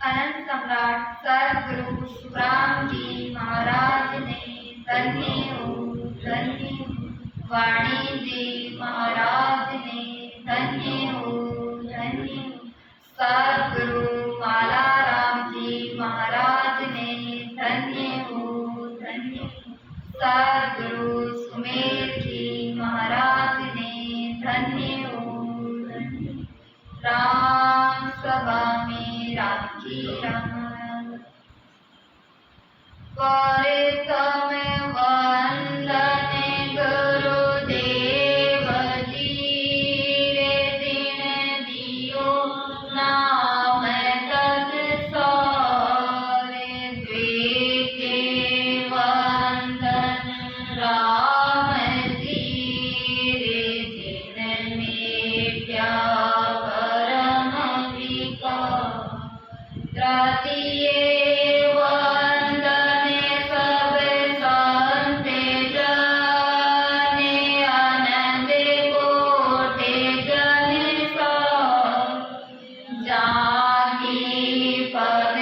अनंत सम्राट सद्गुरु सुखराम जी महाराज ने धन्य हो धन्य हो। वाणी जी महाराज ने धन्य हो धन्य हो। सद्गुरु मालाराम जी महाराज ने धन्य हो धन्य हो। सद्गुरु सुमेर जी महाराज ने धन्य हो धन्य हो। राम सभा में राम की रमन परितम वंदन गुरुदेव जी रे दिन दियो नाम तत् सारे द्वितीय वंदन राम जी रे दिन मेट्या तृतीय वंदन सब संत जने आनंद कोटि जन जाकी पद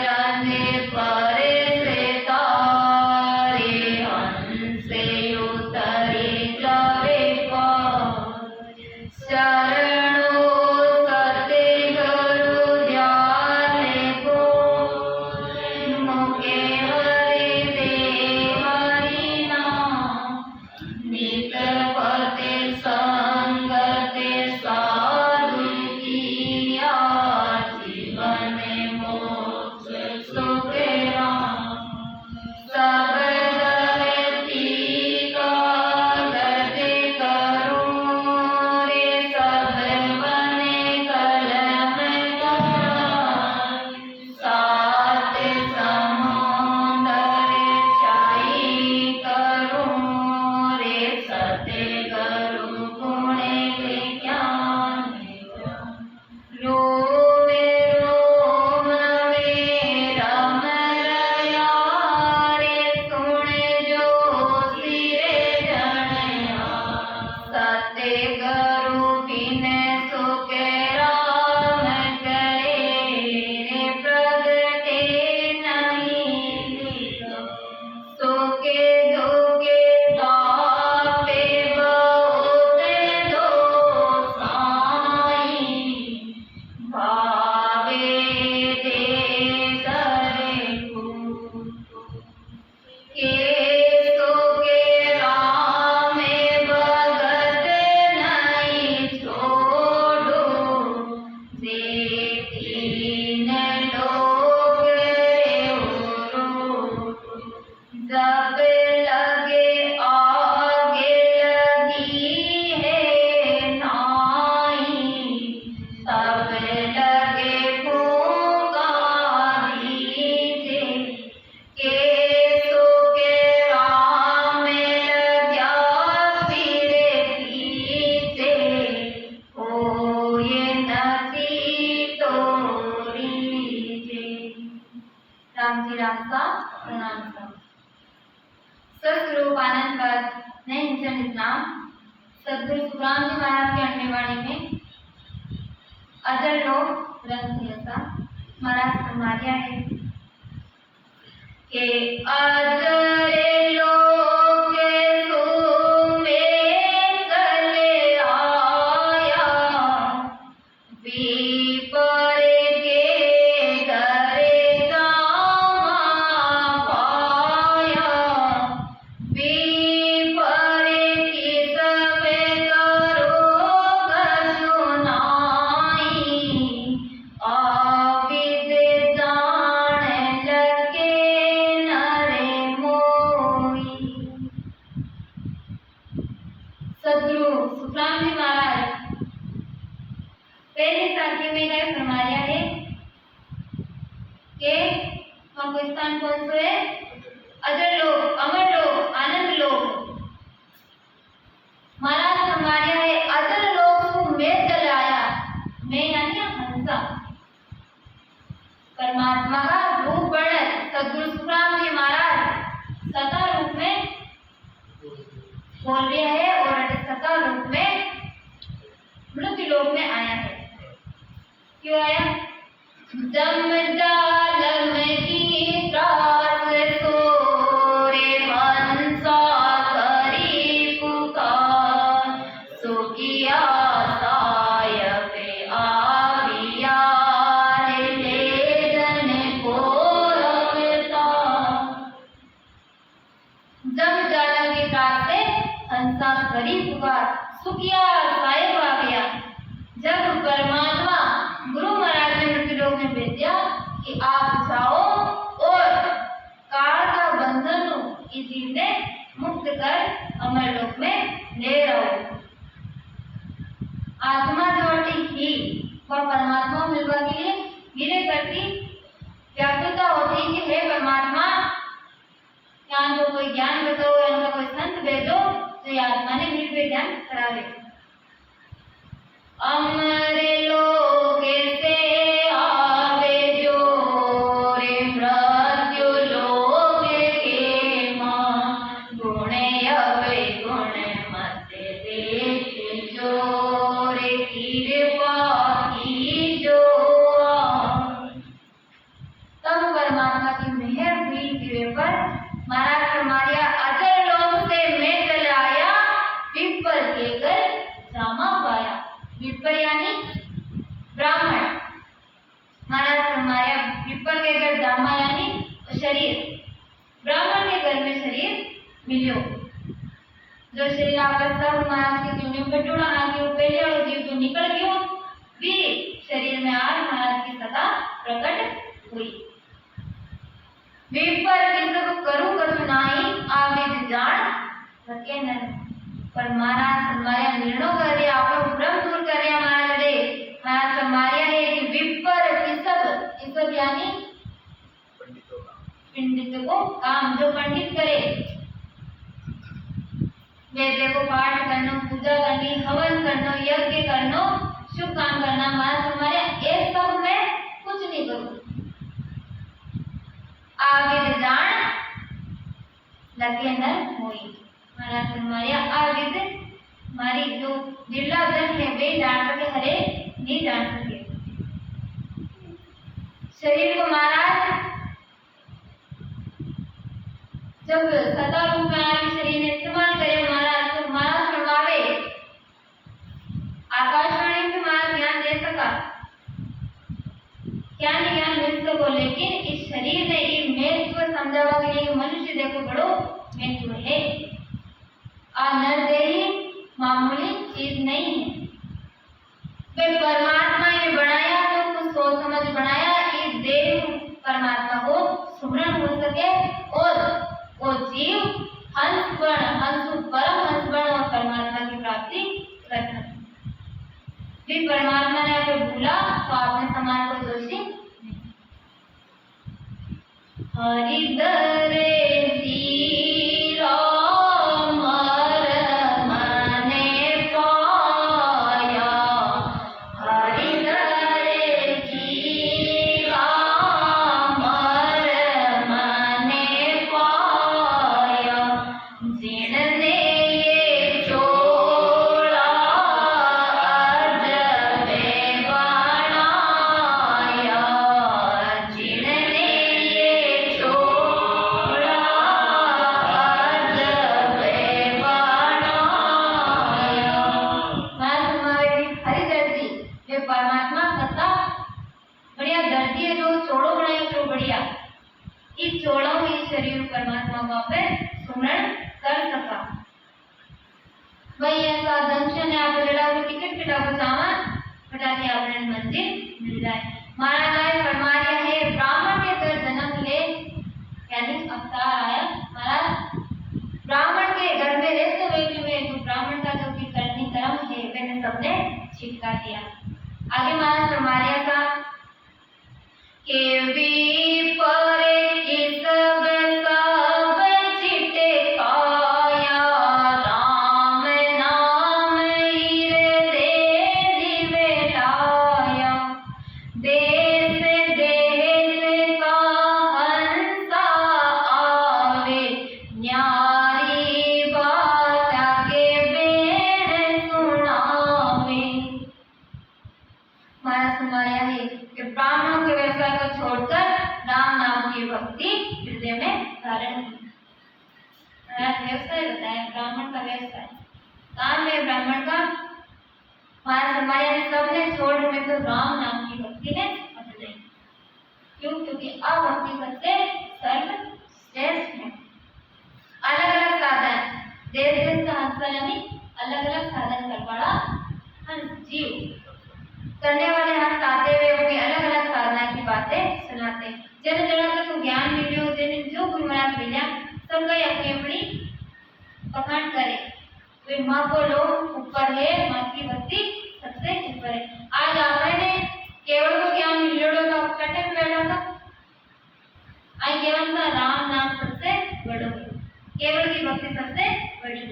रंग पर से तारे हंस उतरे जावे शरणो सतगुरु ध्यान को मुखे हरि देव हरि नाम नित पति संगत साधु किया जीवन मोक्ष सुख राम सब धरती का गत करूं रे सब बने कलम करां सात समुंदर छाई करूं रे सतगुरु गुण ज्ञान रोवे रोम वे राम रया रे सुन जो सिरे जनया सतगुरु बिन सुख राम करे रे प्रगटे नहीं सुखे दुखे तापे बहुत दो साई भावे दे करे के सुखे राम भगत नहीं छोड़ो जे तीन लोग रे हो जब लगे आगे लगी है नाई तब लगे फूंका दीजे के सुखे राम लग्या फिर पीछे हो ये नदी तोड़ी जे। राम जी राम का प्रणाम करो। सदगुरु आनंद पद नए निचंद नाम सदगुरु सुखराम जी महाराज की अन्य वाणी में अजर लोग ग्रंथ ऐसा महाराज फरमाया है कि अजर लोग में चले आया विपर के घर गामा पाया विपर की सब करो सुनाई आविद जान लगे नरे मोई। सदगुरु सुखराम जी महाराज पहले साथी में गए फरमाया है कि हमको स्थान कौन से है अजर लोग अमर लोग आनंद लोग महाराज फरमाया है अजर लोग को मैं चलाया मैं यानी हंसा परमात्मा का रूप वर्णन सदगुरु सुखराम जी महाराज सता रूप में बोल रहे हैं और सता रूप में मृत्यु लोक में आया है। क्यों आया? जम जालम की त्रास सोरे हंसा करी पुकार सो किया सायबे आविया ले जन को रखता। जम जालम की त्रास से हंसा करी पुकार सुखिया साहेब आ गया। जब परमात्मा गुरु महाराज ने मृत्यु लोक में भेज दिया कि आप जाओ और काल का बंधन इस जीव ने मुक्त कर अमर लोक में ले रहो। आत्मा जोटी ही वह परमात्मा मिलवा के लिए मेरे प्रति व्याकुलता होती है कि हे परमात्मा यहाँ तो कोई ज्ञान बताओ या उनका कोई संत भेजो तो ये आत्मा ने मेरे पे ज्ञान करा दे। अमर लोक से आवे जो रे मृत्यु लोक के मां गुणे अवे गुण मत देख जो रे कृपा की जो। तब परमात्मा की मेहर हुई गिरे पर महाराज फरमाया अजर लोक से मैं चले आया विपर के घर जामा पाया। विपर यानी ब्राह्मण। महाराज फरमाया विपर के घर जामा यानी शरीर। ब्राह्मण के घर में शरीर मिलियो जो शरीर आपस सब महाराज के जीवन में टूटा ना कि वो पहले और जीव तो निकल गयो भी शरीर में आज महाराज की सत्ता प्रकट हुई। विपर किसब करूं कछु नाही आविद जान सके न। पर महाराज हमारा निर्णय कर दिया आप लोग भ्रम दूर कर रहे हमारा लड़े। महाराज हमारे है कि विपर किसब यानी पंडित को काम जो पंडित करे वेद को पाठ करना पूजा करनी हवन करना यज्ञ करना शुभ काम करना। महाराज हमारे ये सब में कुछ नहीं करूं आगे जान लगे न होई। महाराज फरमाया आगे हमारी जो बिरला जन है वे जान सके हरे नहीं जान सके। शरीर को महाराज जब सदा रूप में शरीर ने इस्तेमाल करे महाराज तो महाराज फरमावे आकाशवाणी में महाराज ज्ञान दे सका क्या नहीं ज्ञान मिल सको। लेकिन इस शरीर ने ये महत्व समझावा के लिए मनुष्य देखो बड़ो महत्व है। नरदेही मामूली चीज नहीं है। वे परमात्मा ने बनाया तो कुछ सोच समझ बनाया इस देह परमात्मा को सुमरण हो सके और वो जीव हंस परम हंस बन और परमात्मा की प्राप्ति कर सके। फिर परमात्मा ने आपको भूला तो आपने समाज को दोषी हरिदरे शरीर परमात्मा को आपे सुमरण कर सका। वही ऐसा दंशन है आप जड़ा को टिकट कटा को सामान कटा के आपने मंजिल मिल जाए। महाराज फरमाया है ब्राह्मण के घर जन्म ले यानी अवतार आया। महाराज ब्राह्मण के घर में रहते हुए में तो ब्राह्मण का जो भी करनी कर्म है मैंने सबने छिपका दिया। आगे महाराज फरमाया था के वी परे इस महाराज फरमाया है व्यवसाय बताया ब्राह्मण का व्यवसाय। काम है ब्राह्मण का। महाराज हमारे सबने छोड़ में तो राम नाम की भक्ति ने बदलाई। क्यों? क्योंकि अभक्ति सबसे सर्वश्रेष्ठ है। अलग अलग साधन देश देश का हंस यानी अलग अलग साधन करवाड़ा हंस जीव करने वाले हंस आते हुए अपनी अलग अलग साधना की बातें सुनाते। जन जन तक ज्ञान मिलो जिन्हें जो गुरु महाराज मिला सब गए अपनी अपनी पखान करे। वे माँ को लोग ऊपर है, माँ की भक्ति सबसे ऊपर है। आज आपने केवल को ज्ञान मिलो तो कटे में बैठा था। आज केवल सा राम नाम सबसे बड़ो, केवल की भक्ति सबसे बड़ी।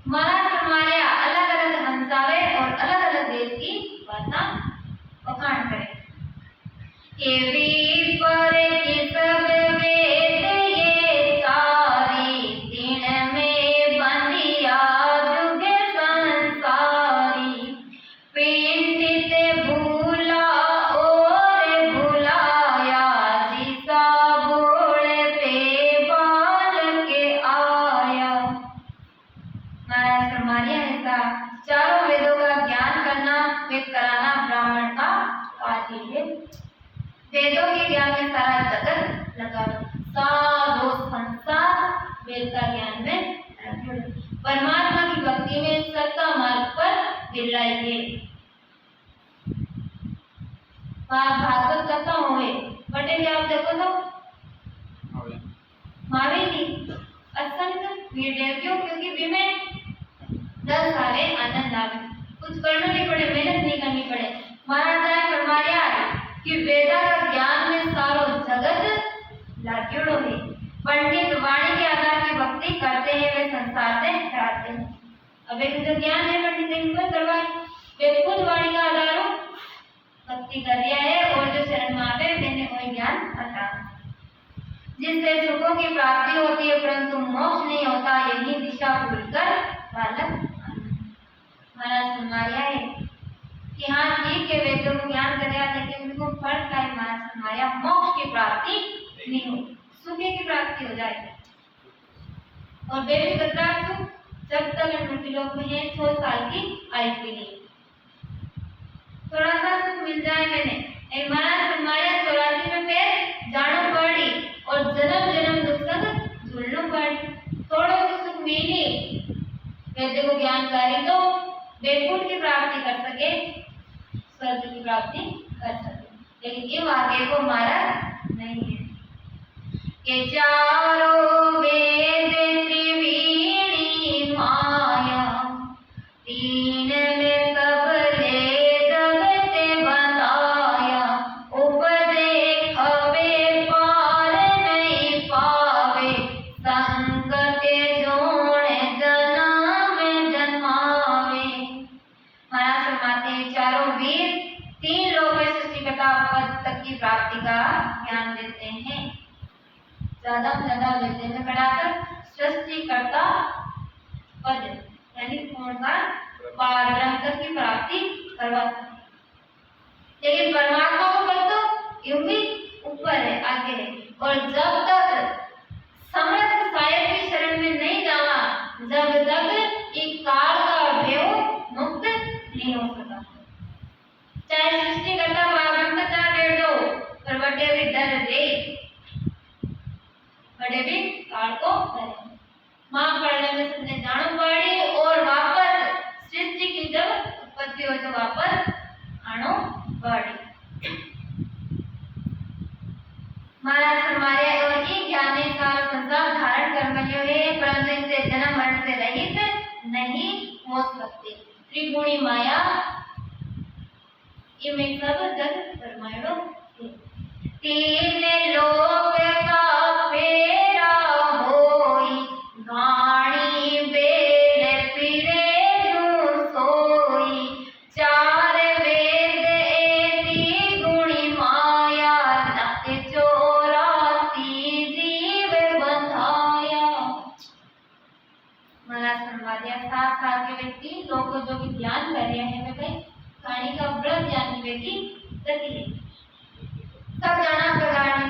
महाराज हमारे अलग अलग हंसावे और अलग अलग देश की बाता पखान करे। केवी पर की सब वेद ये सारी दिन में बंदिया जुगे संसारी। पिंडित भूला और भुलाया जिसा बोले पे बाल के आया। महाराज फरमाया ऐसा चारों वेदों का ज्ञान करना वेद कराना ब्राह्मण का कार्य है। वेदों के ज्ञान में सारा जगत लगा, सारो संसार वेद का ज्ञान में परमात्मा की भक्ति में सत्ता मार्ग पर दिलाइए। भागवत कथा होए बटे आप देखो तो मावे नहीं असंख्य वीर क्यों? क्योंकि विमे 10 आवे आनंद आवे, कुछ करना नहीं पड़े, मेहनत नहीं करनी पड़े। महाराज ने फरमाया कि वेदा का ज्ञान में सारो जगत लाग्योड़ो है। पंडित वाणी के आधार की भक्ति करते हैं, वे संसार से हटाते हैं। अब एक जो ज्ञान है पंडित ने इनको करवाए, वे खुद वाणी का आधार हो भक्ति कर दिया है और जो शरण में आवे मैंने वही ज्ञान हटा जिससे सुखों की प्राप्ति होती है परंतु मोक्ष नहीं होता। यही दिशा भूलकर बालक महाराज फरमाया है कि हाँ ठीक है वेदों को ज्ञान कर रहा लेकिन उनको फल का है। महाराज फरमाया मोक्ष की प्राप्ति नहीं हो, सुख की प्राप्ति हो जाएगी। और वे भी बता सुख जब तक मृत्यु लोक में है 100 साल की आयु के लिए थोड़ा सा सुख मिल जाए। मैंने महाराज फरमाया 84 में फिर जानो पड़ी और जन्म जन्म दुख संग झूलनो पड़ी। थोड़ा सा सुख मिली वेद को ज्ञान करी तो वैकुंठ की प्राप्ति कर सके, स्वर्ग की प्राप्ति कर सके, लेकिन ये आगे को महाराज नहीं है कि चारों वेद त्रिवेणी माया तीन में सब ले जगत बताया। उपदे खबे पार नहीं पावे संगते जोड़े जन्म जन्मावे। महाराज फरमाते चारों वीर 3 लोग में सृष्टिकर्ता पद तक की प्राप्ति का ज्ञान देते हैं, ज्यादा से ज्यादा लेते हैं। बढ़ाकर सृष्टिकर्ता पद यानी कौन का पारब्रह्म तक की प्राप्ति करवा सकते, लेकिन परमात्मा को पद तो यूं भी ऊपर है, आगे है। और जब तक समर्थ सायक की शरण में नहीं जावा जब तक एक काल का भेव मुक्त नहीं हो सका। चाहे सृष्टिकर्ता पारब्रह्म तक जा बैठ दो पर बटे भी डर रे, बड़े भी काल को डरे। मां पढ़ने में सबने जानो पड़ी और वापस सृष्टि की जब उत्पत्ति हो तो वापस आनो पड़ी। महाराज फरमाया और ये ज्ञान ने सारा संसार धारण कर लियो है परंतु इससे जन्म मरण से रहित नहीं हो सकते। त्रिगुणी माया ये में सब जग फरमायो तीन लोक का फेरा होई गाणी बेल फिरे जो सोई। 4 वेद एती गुणी माया नक 84 जीव बंधाया। महाराज फरमाया 7 साल के व्यक्ति लोग जो भी ध्यान कर रहे हैं वे कहानी का व्रत ज्ञान व्यक्ति गति है सब जाना प्रकार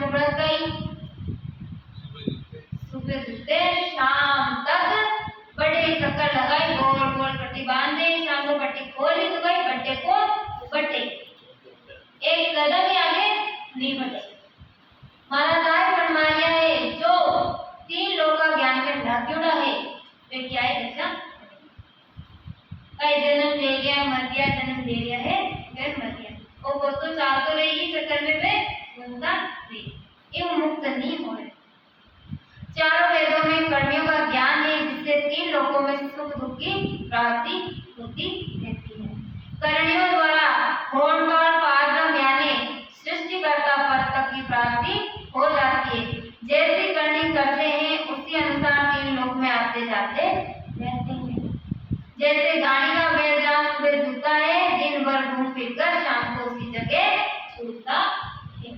एक कदम भी आगे नहीं बढ़े। महाराज फरमाया है जो 3 लोक का ज्ञान में ढाक्योड़ा है वे क्या है दशा कई जन्म ले गया मर गया, जन्म ले लिया है फिर मर गया, वो तो चाह तो रही ही चक्कर में वे उनका भी ये मुक्त नहीं हो रहे। चारों वेदों में कर्मियों का ज्ञान है जिससे 3 लोकों में सुख दुख की प्राप्ति होती रहती है। कर्मियों द्वारा होनहार पारब्रह्म यानी सृष्टिकर्ता पद तक की प्राप्ति हो जाती है। जैसी करनी करते हैं उसी अनुसार 3 लोक में आते जाते रहते हैं। जैसे गाड़ी का बैल जहाँ सुबह जुटता है दिन भर घूम फिर कर शाम को उसी जगह छूटता है।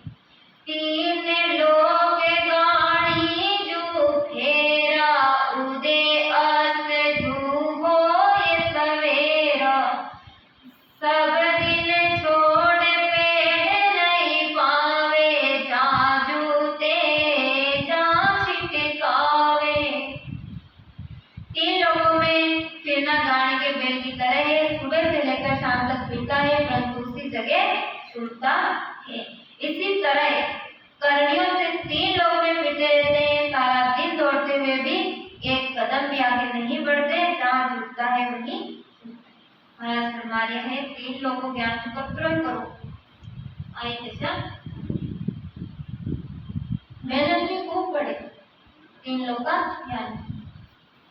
3 लोक गाड़ी जो फेरा उदय अस्त धूबो ये सवेरा, सब दिन छोड़ पेड़ नहीं पावे जहाँ जूते जहाँ छिटकावे। 3 लोगों में फिरना गाड़ी के बैल की तरह है, सुबह से लेकर शाम तक फिरता है परंतु उसी जगह छूटता है। इसी तरह कर्मियों से 3 लोग में फिरते रहते हैं, सारा दिन दौड़ते हुए भी एक कदम भी आगे नहीं बढ़ते, जहाँ जुटता है वहीं महाराज फरमाया है 3 लोगों ज्ञान को तुरंत करो। आई दशा मेहनत भी खूब पड़े 3 लोग का ज्ञान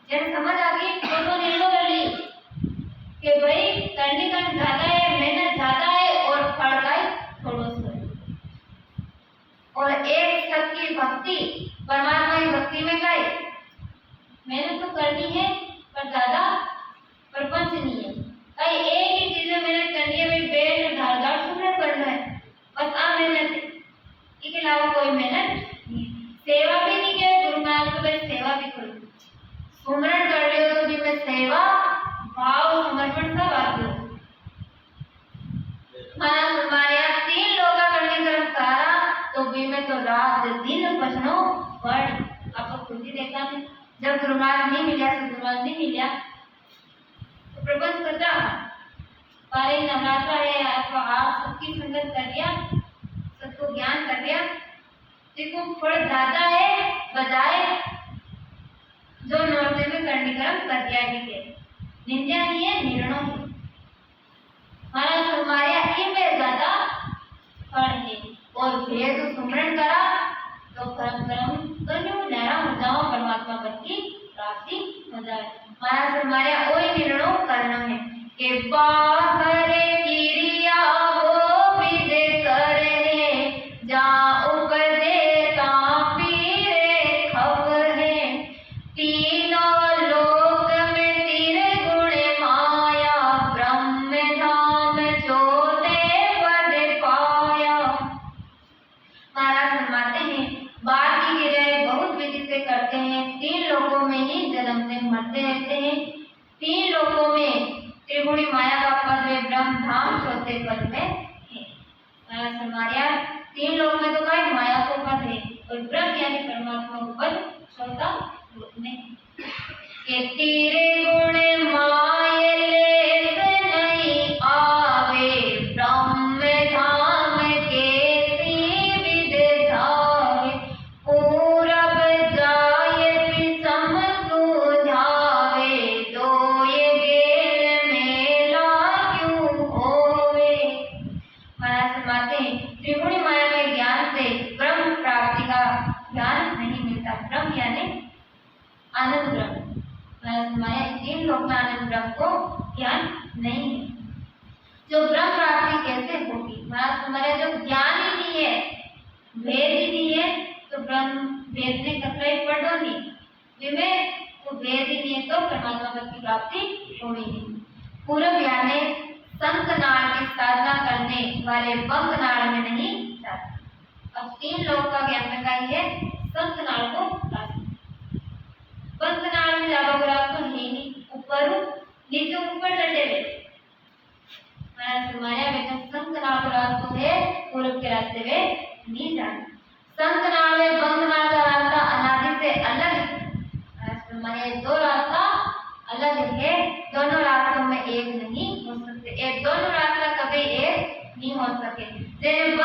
जब समझ आ गई तो निर्णय कर ली कि भाई करने का ज्यादा है, मेहनत ज्यादा है और फल का थोड़ा सा, और एक सच्ची भक्ति परमात्मा की भक्ति में गए मेहनत तो करनी है पर ज्यादा प्रपंच नहीं है। कई एक ही चीज में मेहनत करनी है, भाई बेट धारदार सुमरण करना है बस आ मेहनत है, इसके अलावा कोई मेहनत नहीं। सेवा भी नहीं किया गुरु महाराज को भाई सेवा भी करो, सुमरण कर रहे हो तो जिसमें सेवा भाव समर्पण सब आते हो। महाराज फरमाया 3 लोग का करने कर्म सारा तो भी में तो रात दिन बचनो पड़। आपको खुद ही देखा है जब गुरु महाराज नहीं मिला, गुरु महाराज नहीं मिला तो प्रपंच करता पारे नवरात्रा है, आपको आप सबकी संगत कर लिया, सबको ज्ञान कर लिया, देखो फल ज्यादा है बजाय जो नौते में करने कर्म कर दिया है, निंदा नहीं है निर्णय है। महाराज फरमाया इनमें ज्यादा फल है और भेद सुमरण करा तो कर्म कर्म नहरा हो जाओ परमात्मा पद की प्राप्ति हो जाए। महाराज फरमाया वही निर्णय करना है कि बाहर क्रिया वो विद करे जहाँ उपदे ता पीरे खप है। 3 लोक में तेरे गुण माया ब्रह्म धाम जोते पद पाया। महाराज फरमाते हैं बात की क्रियाएं बहुत विधि से करते हैं, 3 लोकों में ही जन्मते मरते रहते हैं। 3 लोकों में त्रिगुणी माया का पद में ब्रह्म धाम चौथे पद में है। महाराज फरमाया 3 लोक में तो क्या माया को पद है और ब्रह्म यानी परमात्मा को पद चौथा लोक में के तेरे गुण माय लेस नहीं आवे ब्रह्म धाम के विद धावे। पूरब जाय पिछम तुझावे दो ये गेल मेला क्यों होवे। महाराज फरमाते हैं त्रिगुणी माया के ज्ञान से ब्रह्म प्राप्ति का ज्ञान नहीं मिलता। ब्रह्म यानी आनंद ब्रह्म, महाराज 3 लोक में आनंद ब्रह्म को ज्ञान नहीं है। जो ब्रह्म प्राप्ति कैसे होगी? महाराज फरमाया जो ज्ञान ही नहीं है, भेद ही नहीं है तो ब्रह्म भेद ने कतई पढ़ो नहीं विमें तो भेद ही नहीं है तो परमात्मा पद की प्राप्ति होनी नहीं। पूर्व यानी संतनाड़ की साधना करने वाले बंकनाड़ में नहीं जाता। अब 3 लोक का ज्ञान में का ही है संतनाड़ को प्राप्त। बंकनाड़ में ज्यादा रास्ता है नहीं, ऊपर नीचे ऊपर चढ़े हुए। महाराज फरमाया बेटा संतनाड़ का रास्ता है पूर्व के रास्ते में नहीं जाना। संतनाड़ में बंकनाड़ का रास्ता अनादि से अलग है। महाराज फरमाया 2 रास्ता अलग है, दोनों रास्तों में एक नहीं हो सकते, एक दोनों रास्ता कभी एक नहीं हो सके। जैसे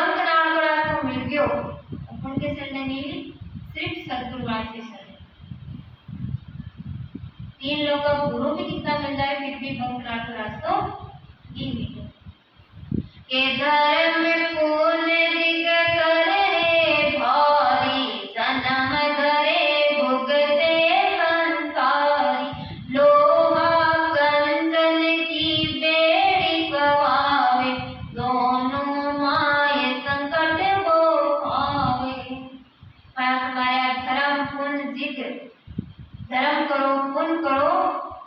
उनके चलने नहीं, सिर्फ सदगुरु महाराज के चलने। 3 लोग का गुरु भी कितना मिल जाए फिर भी भक्तनाथ रास्तों नहीं मिले। के धर्म पुण्य दिग करे भारी, जन्म धरे भुगते संसारी। लोहा कंचन की बेड़ी गवावे, दोनों माये संकट वो खावे। हमारा धर्म पुण्य जिक्र, धर्म करो पुण्य करो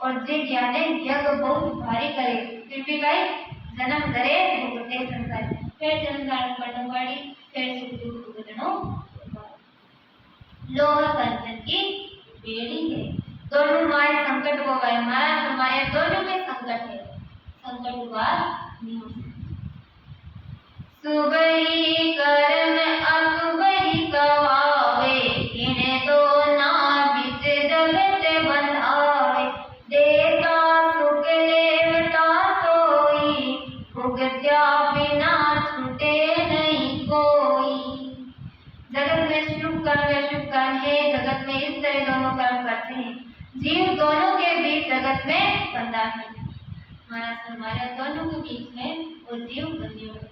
और जिग यानी यज्ञ बहुत भारी करे, फिर भी भाई जन्म धरे भुगते संसार। फिर जन्म धारण करने वाली फिर सुख दुख भुगतनो। लोहा कंचन की बेड़ी है, दोनों माये संकट वो गए। महाराज हमारे दोनों में संकट है, संकट हुआ नहीं हो सकता। सुबह कर्म असुबह गवावे, इन्हें तो ना बिच जगत बंधावे। देता सुख लेवता सोई, भुगत्या बिना छूटे नहीं कोई। जगत में शुभ कर्म या शुभ कर्म है, जगत में इस तरह दोनों कर्म करते हैं, जीव दोनों के बीच जगत में बंधा है। महाराज हमारे दोनों के बीच में वो जीव बंधियों है,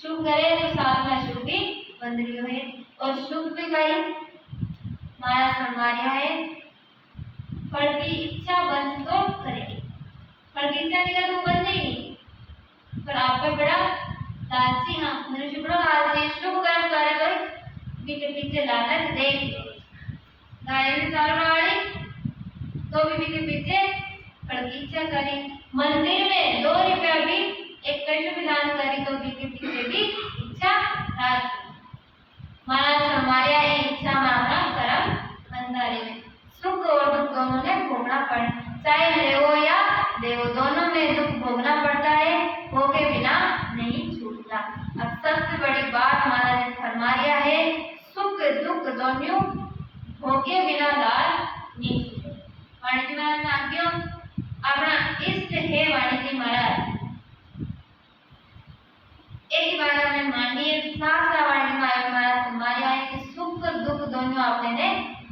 शुभ करे तो साथ में शुभ भी बंधियों है और शुभ भी गई। महाराज हमारे है फल की इच्छा बंद तो करे, फल की इच्छा नहीं तो बंद नहीं, पर आप पे बड़ा लालची। हाँ मनुष्य बड़ा लालची, शुभ कर्म करे तो पीछे पीछे लालच देख, गाय में चारों वाली तो भी पीछे पीछे फल की इच्छा करी। मंदिर में 2 रुपया भी एक पैसे भी दान करी तो पीछे पीछे भी इच्छा राखी। महाराज हमारे यहाँ इच्छा में अपना कर्म बंधारे में सुख और दुख दोनों ने भोगना पड़े, चाहे लेवो या देवो दोनों में दुख भोगना पड़ता है, भोगे बिना नहीं छूटता। अब सबसे बड़ी बात महाराज ने फरमा दिया है, सुख दुख दोनों भोगे बिना लाल नहीं छूटे। वाणिज्य महाराज आज्ञा अपना इष्ट है वाणिज्य महाराज, एक बार में मानिए साफ साफ वाणिज्य महाराज हमारे यहाँ कि सुख दुख दोनों आपने ने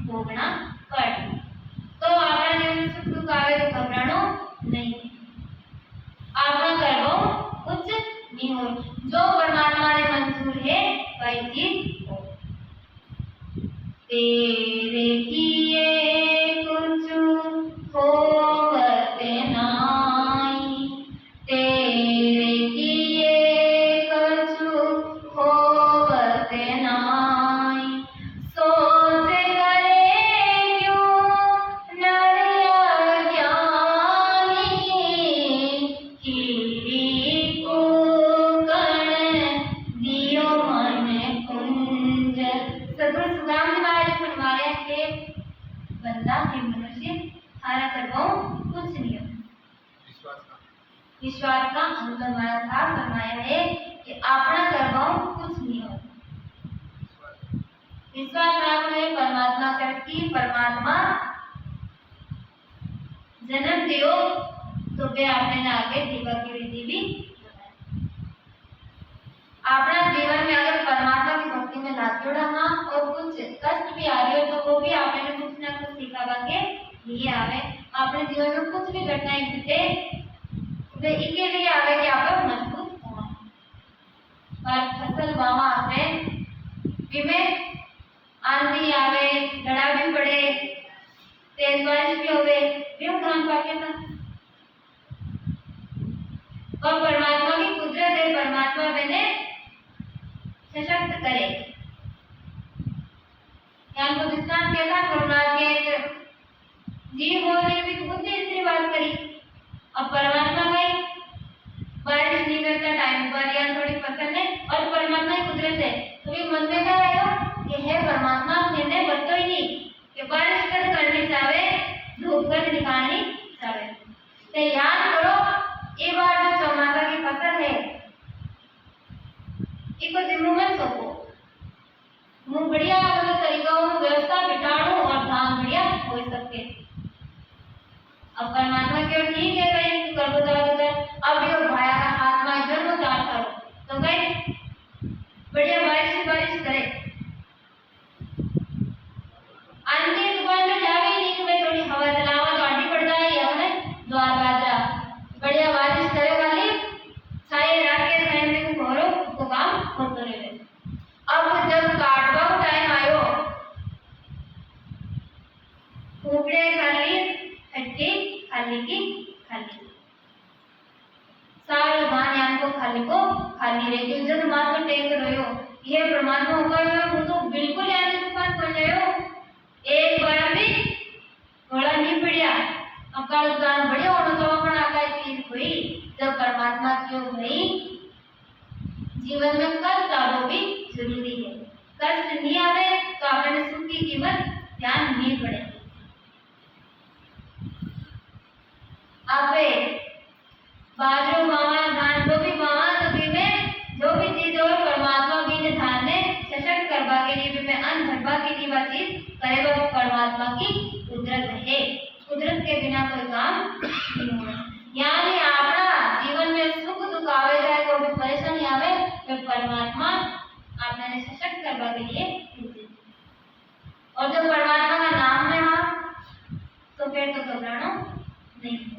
भोगना पड़, तो आपने जीवन सुख दुख आवे तो घबरानो नहीं, आपका कर्म कुछ नहीं हो, जो परमात्मा ने मंजूर है वही चीज हो। तेरे किए कुछ होवत नाई, तेरे किए कुछ होवत नाई। सोच करे क्यों नर अज्ञानी, कीड़ी को कण दियो मन कुंज। सदगुरु सुदाम जी महाराज फरमाया के बंदा है मनुष्य थारा करवाओ कुछ नहीं हो, विश्वास का अंग हमारा था फरमाया है कि अपना करवाओ कुछ नहीं हो। विश्वास रखना है परमात्मा करती, परमात्मा जन्म दियो तो वे आपने आगे दीवा की विधि भी अपना जीवन में अगर परमात्मा की भक्ति में लाग जोड़ा हाँ और कुछ कष्ट भी आ रही हो तो वो भी आपने कुछ ना कुछ सिखावा के लिए आवे। अपने जीवन में कुछ भी घटनाएं घटे वे इके लिए आवे कि आप मजबूत हो, पर फसल वावा आवे विमे आंधी आवे गड़ा भी पड़े तेज बारिश भी होवे वे धान पाके था और परमात्मा की कुदरत है, परमात्मा मैंने सशक्त करे। यहाँ को दृष्टांत कहता करुणा के एक जीव बोलने भी बुद्धि इतनी बात करी, अब परमात्मा गई बारिश नहीं करता टाइम पर या थोड़ी फसल है और परमात्मा की कुदरत है तो भी मन में क्या आएगा कि है परमात्मा निर्णय बदलो ही नहीं कि बारिश कर करनी चाहे धूप कर निकालनी चाहे। तो याद करो ये बार जो चौमासा की फसल है इसको जिम्मू में सौंपो, मुँह बढ़िया मतलब तरीकों व्यवस्था बिठाड़ो और धान बढ़िया हो सके। अब परमात्मा की ओर ठीक है कहीं कर दो अब ये भाया का हाथ में इधर को चार करो तो कहीं बढ़िया बारिश करे रहे। अब जब काटवा को टाइम आयो, खोपड़े खाली हट्टी खाली की खाली, सारे बाण को खाली रह गयो। जब मात्र टेक रहो ये परमात्मा होगा वो तो बिल्कुल यार दुकान खोल जायो, एक बार भी थोड़ा नहीं पड़िया अकाल दुकान बढ़िया होना तो अपन आका चीज हुई। जब परमात्मा क्यों भाई जीवन में कष्ट आना भी जरूरी है, कष्ट नहीं आवे तो अपने सुख की कीमत ध्यान नहीं पड़े। आपे बाजरो मावा धान जो भी मावा सभी में जो भी चीज और परमात्मा भी ने धान ने सशक्त करवा के लिए भी मैं अन्न भरवा के लिए चीज करेगा वो परमात्मा की कुदरत है। कुदरत के बिना कोई काम नहीं होगा। यानी अपना जीवन में सुख दुख आवे जाए कोई भी परेशानी आवे तो परमात्मा आपने सशक्त करवा के लिए, और जब परमात्मा का नाम में हो तो फिर तो घबराना नहीं है।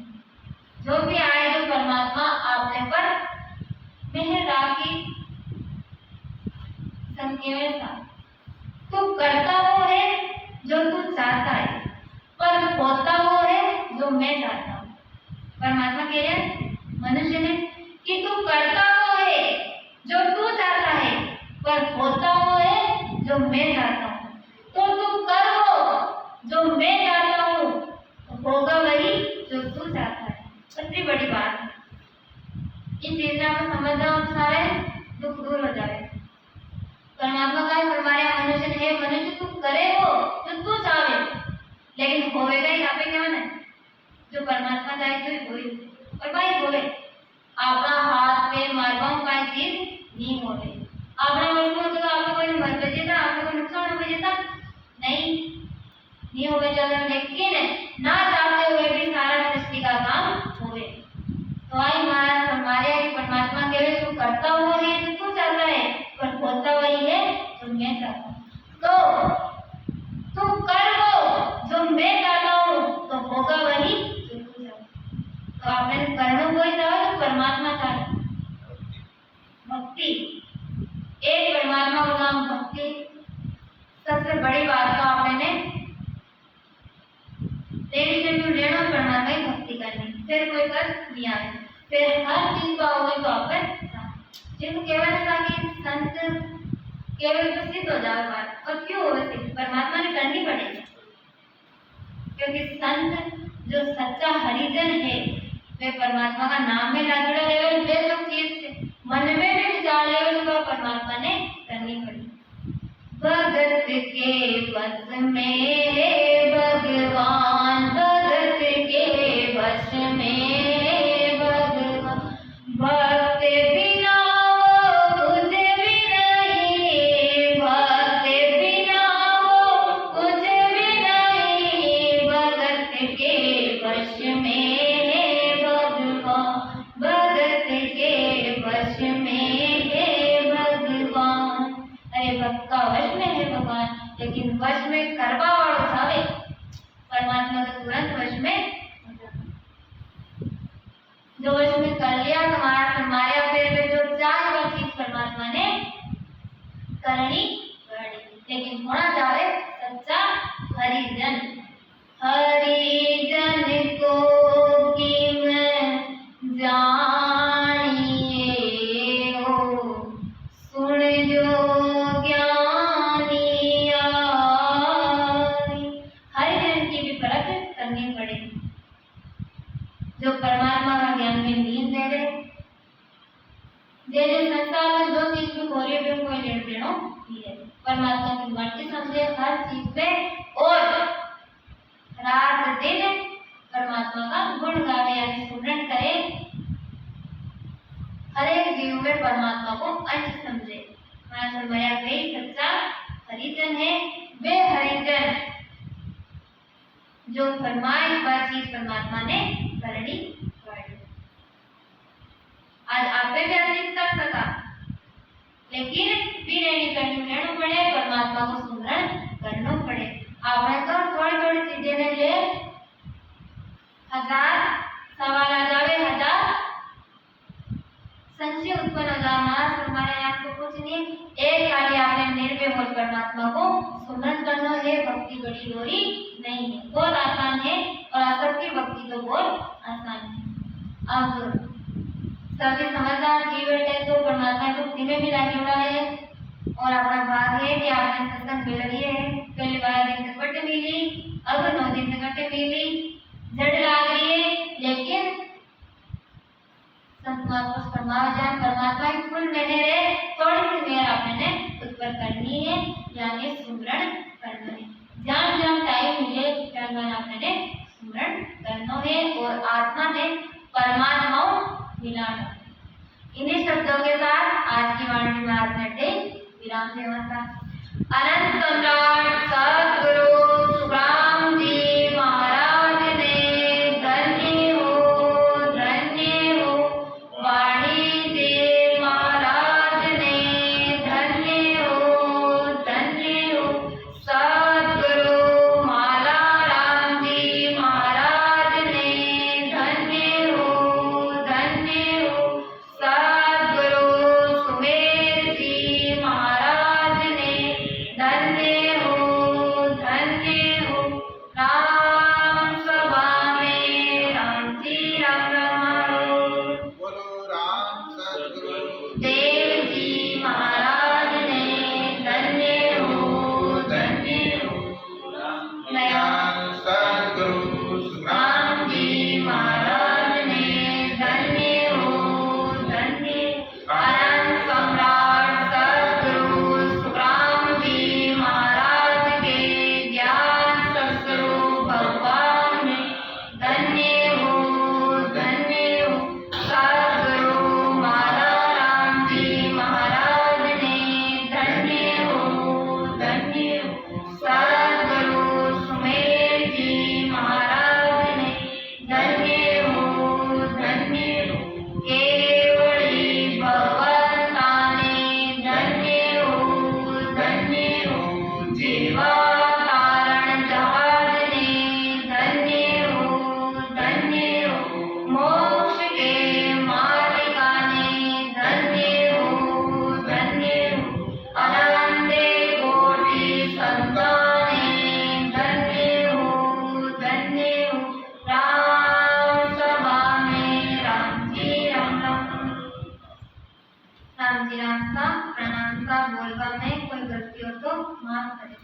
जो भी आए जो परमात्मा आपने पर मेहर राखी संकेत था, तू करता वो है जो तू चाहता है पर होता वो है जो मैं चाहता हूँ। परमात्मा कह रहे हैं मनुष्य ने कि तू करता वो है जो तू चाहता है पर होता वो है जो मैं चाहता हूँ। तो तू कर वो जो मैं चाहता हूँ तो होगा वही जो तू चाहता है। सबसे बड़ी बात इस चीज को समझना और सारे दुख दूर हो जाए। परमात्मा का हमारे मनुष्य है, मनुष्य तू करे वो जो तू चाहे लेकिन होवेगा ही यहाँ पे क्या है जो परमात्मा चाहे तो होई और भाई होवे। अपना हाथ पे मारवाओं का चीज नहीं होवे, अपना वस्तु तो आपको कोई मर बजेगा, आपको कोई नुकसान हो बजेगा नहीं होवे चलो, लेकिन ना चाहते हुए भी सारा सृष्टि का काम होवे। तो आई महाराज हमारे परमात्मा के लिए तू करता हुआ है जो तू चाहता है पर होता वही है जो मैं चाहता हूँ। तो तू कर वो जो मैं चाहता हूँ तो होगा वही जो तू चाहता है। तो आपने करना कोई चाहे तो परमात्मा चाहे भक्ति, एक परमात्मा का नाम भक्ति। सबसे बड़ी बात तो आपने लेना परमात्मा की भक्ति करनी, फिर कोई कष्ट नहीं आए, फिर हर चीज का होगा तो आप जिनको केवल था कि संत केवल प्रसिद्ध हो जाए बात, और क्यों हो सिद्ध परमात्मा ने करनी पड़ेगी क्योंकि संत जो सच्चा हरिजन है वे परमात्मा का नाम में लागड़ा लेवल वे सब चीज मन में भी विचार लेवल तो परमात्मा ने करनी पड़ी। भगत के वश में भगवान, भगत के वश में भगवान, भक्त बिना कुछ भी नहीं, भक्त बिना कुछ भी नहीं, भगत के वश में भगवान, भगत के वश में भगवान। अरे भक्त का वश में है भगवान, लेकिन वश में करवा और उठावे परमात्मा का तुरंत वश में, जो वश में कर लिया हमारे पैर में जो चाहे वह चीज परमात्मा ने करनी पड़ी, लेकिन होना चाहे सच्चा हरिजन। हरिजन को किम जानिए हो, सुन जो ज्ञानी आई। हरिजन की भी परख करनी पड़ेगी, जो परमात्मा का ज्ञान में नींद दे रहे जैसे संसार में जो चीज भी हो रही है कोई लेन देनो नहीं है। परमात्मा की मर्जी समझे हर चीज पे और रात दिन परमात्मा का गुण गावे यानी सुमरन करे, हर एक जीव में परमात्मा को अंश समझे। माना समझाया गई सच्चा हरिजन है वे हरिजन जो फरमाए वह चीज परमात्मा ने करनी पड़ी। आज आपे भी अर्जित कर सका लेकिन भी नहीं करनी लेना पड़े, परमात्मा को सुमरन करना पड़े। आपने तो थोड़ी थोड़ी चीजें ने ले हजार सवाल आ जावे, हजार संशय उत्पन्न हो जाना हमारे यहाँ को कुछ नहीं, एक खाली आपने निर्भय हो परमात्मा को सुमरन करना है। भक्ति बड़ी दोरी नहीं है, बहुत आसान है और असत्य भक्ति तो बहुत आसान है। अब सभी समझदार जीव बैठे तो परमात्मा को भक्ति में भी लगे हुआ है और अपना भाग है कि आपने सत्संग मिल रही है। पहले 12 दिन तक कट मिली, अब 9 दिन तक कट मिली, झड़ लाग रही है, लेकिन परमात्मा की फुल मेहर है। थोड़ी सी मेहर आपने उस पर करनी है, यानी सुमरण करना है। जहाँ जहाँ टाइम मिले जहाँ आपने सुमरण करना है और आत्मा ने परमात्मा मिलाना। इन्हीं शब्दों के साथ आज की वाणी में आज विराम देवता अनंत सम्राट सद्गुरु सुखराम जी महाराज ने धन्य हो वाणी जी महाराज ने धन्य हो सद्गुरु मालाराम जी महाराज ने धन्य हो सद्गुरु सुमेर जी महाराज ने धन्य हो राम सभा में राम जी राम रमारो। बोलो राम सद्गुरु देव जी महाराज ने धन्य हो ज्ञान सद्गुरु राम जी महाराज ने धन्य हो अनंत सम्राट सद्गुरु सुखराम जी महाराज के ज्ञान सद्गुरु भगवान ने धन्य हो सद्गुरु मालाराम जी महाराज ने धन्य हो सद्गुरु सुमेर जी महाराज ने धन्य हो केवड़ी भगवंता ने धन्य हो जीवा कारण जहाज ने धन्य हो मोक्ष के मालिका ने धन्य हो अनंत कोटि संतान ने धन्य हो राम सभा में राम जी राम राम जी राम का प्रणाम का बोलबा में कोई गलती हो तो माफ करें।